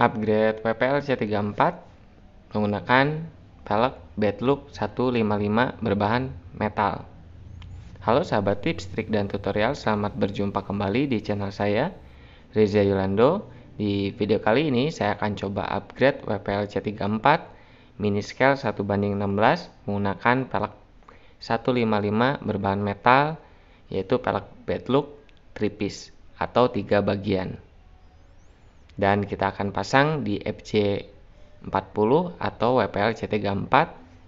Upgrade WPL C34 menggunakan pelek Bedlook 155 berbahan metal. Halo sahabat tips, trik, dan tutorial, selamat berjumpa kembali di channel saya, Reza Yolando. Di video kali ini saya akan coba upgrade WPL C34 mini scale 1:16 menggunakan pelek 155 berbahan metal, yaitu pelek Bedlook 3 piece atau 3 bagian. Dan kita akan pasang di FC40 atau WPL C34,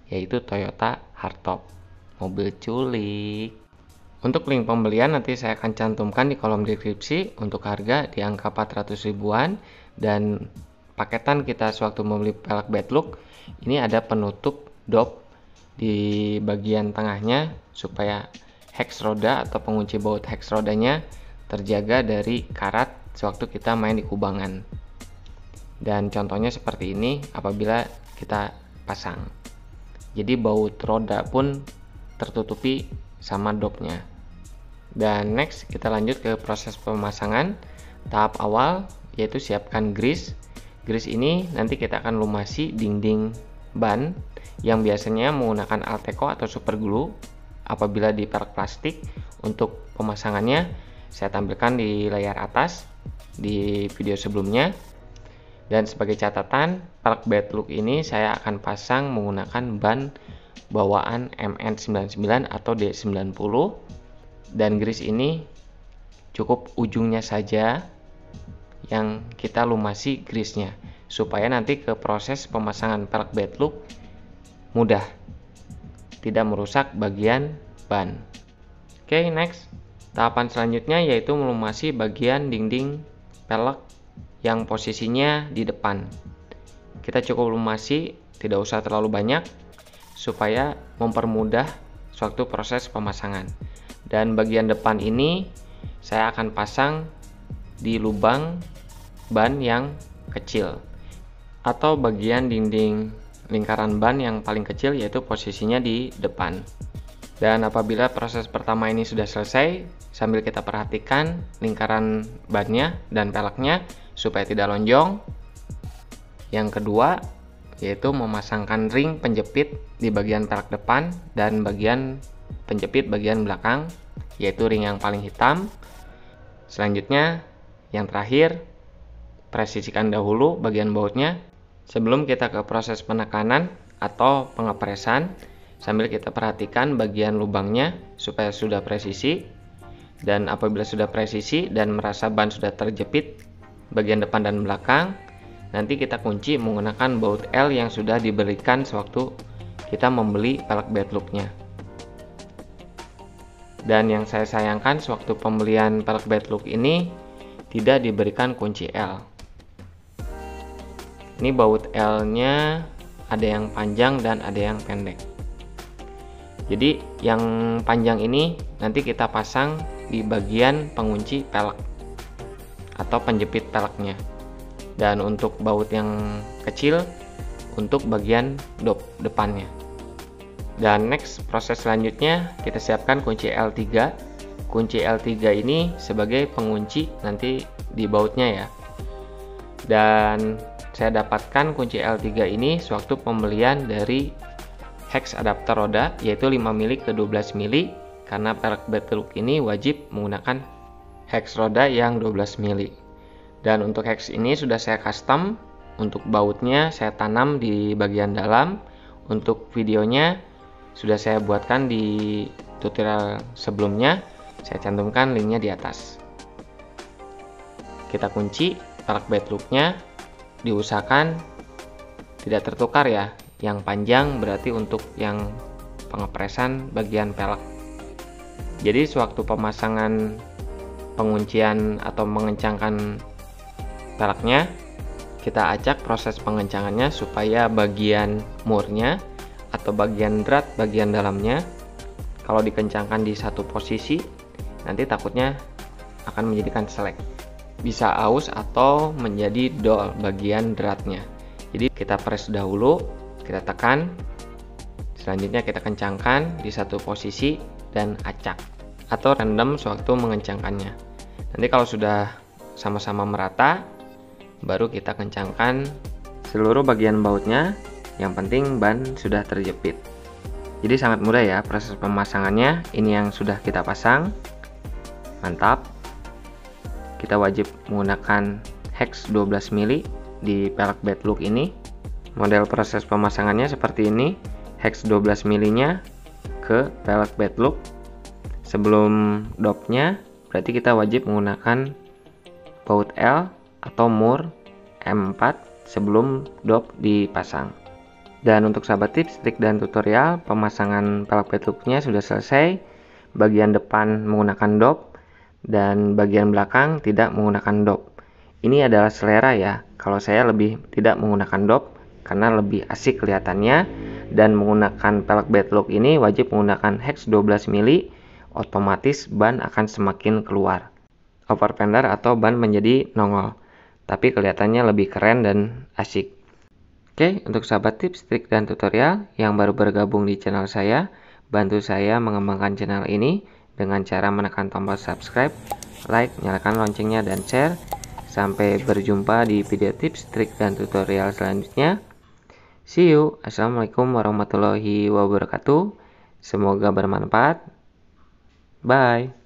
yaitu Toyota Hardtop, mobil culik. Untuk link pembelian nanti saya akan cantumkan di kolom deskripsi. Untuk harga di angka 400 ribuan, dan paketan kita sewaktu membeli pelek Bedlook ini ada penutup dop di bagian tengahnya supaya hex roda atau pengunci baut hex rodanya terjaga dari karat sewaktu kita main di kubangan. Dan contohnya seperti ini apabila kita pasang, jadi baut roda pun tertutupi sama dopnya. Dan next kita lanjut ke proses pemasangan. Tahap awal yaitu siapkan grease. Grease ini nanti kita akan lumasi dinding ban yang biasanya menggunakan Alteco atau super glue. Apabila di pelek plastik, untuk pemasangannya saya tampilkan di layar atas di video sebelumnya. Dan sebagai catatan, pelek Bedlook ini saya akan pasang menggunakan ban bawaan MN99 atau D90. Dan grease ini cukup ujungnya saja yang kita lumasi grease-nya, supaya nanti ke proses pemasangan pelek Bedlook mudah, tidak merusak bagian ban. Oke, next. Tahapan selanjutnya yaitu melumasi bagian dinding pelek yang posisinya di depan. Kita cukup lumasi, tidak usah terlalu banyak, supaya mempermudah suatu proses pemasangan. Dan bagian depan ini saya akan pasang di lubang ban yang kecil, atau bagian dinding lingkaran ban yang paling kecil, yaitu posisinya di depan. Dan apabila proses pertama ini sudah selesai, sambil kita perhatikan lingkaran bannya dan peleknya supaya tidak lonjong. Yang kedua yaitu memasangkan ring penjepit di bagian pelek depan dan bagian penjepit bagian belakang, yaitu ring yang paling hitam. Selanjutnya yang terakhir, presisikan dahulu bagian bautnya sebelum kita ke proses penekanan atau pengepresan, sambil kita perhatikan bagian lubangnya supaya sudah presisi. Dan apabila sudah presisi dan merasa ban sudah terjepit bagian depan dan belakang, nanti kita kunci menggunakan baut L yang sudah diberikan sewaktu kita membeli pelek Bedlooknya. Dan yang saya sayangkan sewaktu pembelian pelek Bedlook ini tidak diberikan kunci L. Ini baut L nya ada yang panjang dan ada yang pendek. Jadi yang panjang ini nanti kita pasang di bagian pengunci pelek atau penjepit peleknya. Dan untuk baut yang kecil untuk bagian dop depannya. Dan next, proses selanjutnya kita siapkan kunci L3. Kunci L3 ini sebagai pengunci nanti di bautnya ya. Dan saya dapatkan kunci L3 ini sewaktu pembelian dari hex adapter roda, yaitu 5 mili ke 12 mili, karena pelek Bedlook ini wajib menggunakan hex roda yang 12 mili. Dan untuk hex ini sudah saya custom. Untuk bautnya saya tanam di bagian dalam. Untuk videonya sudah saya buatkan di tutorial sebelumnya, saya cantumkan linknya di atas. Kita kunci pelek Bedlooknya, diusahakan tidak tertukar ya. Yang panjang berarti untuk yang pengepresan bagian pelek. Jadi sewaktu pemasangan penguncian atau mengencangkan peleknya, kita acak proses pengencangannya supaya bagian murnya atau bagian drat bagian dalamnya, kalau dikencangkan di satu posisi nanti takutnya akan menjadikan selek, bisa aus atau menjadi dol bagian dratnya. Jadi kita press dahulu, kita tekan, selanjutnya kita kencangkan di satu posisi dan acak atau random sewaktu mengencangkannya. Nanti kalau sudah sama-sama merata, baru kita kencangkan seluruh bagian bautnya. Yang penting ban sudah terjepit. Jadi sangat mudah ya proses pemasangannya. Ini yang sudah kita pasang, mantap. Kita wajib menggunakan hex 12 mili di pelek bed look ini. Model proses pemasangannya seperti ini, hex 12 milinya ke pelek bed look. Sebelum dopnya berarti kita wajib menggunakan baut L atau mur M4 sebelum dop dipasang. Dan untuk sahabat tips, trik dan tutorial pemasangan pelek bed looknya sudah selesai. Bagian depan menggunakan dop dan bagian belakang tidak menggunakan dop. Ini adalah selera ya. Kalau saya lebih tidak menggunakan dop karena lebih asik kelihatannya, dan menggunakan pelek bed look ini wajib menggunakan hex 12 mili, otomatis ban akan semakin keluar. Overfender atau ban menjadi nongol, tapi kelihatannya lebih keren dan asik. Oke, untuk sahabat tips, trik dan tutorial yang baru bergabung di channel saya, bantu saya mengembangkan channel ini dengan cara menekan tombol subscribe, like, nyalakan loncengnya, dan share. Sampai berjumpa di video tips, trik, dan tutorial selanjutnya. See you. Assalamualaikum warahmatullahi wabarakatuh. Semoga bermanfaat. Bye.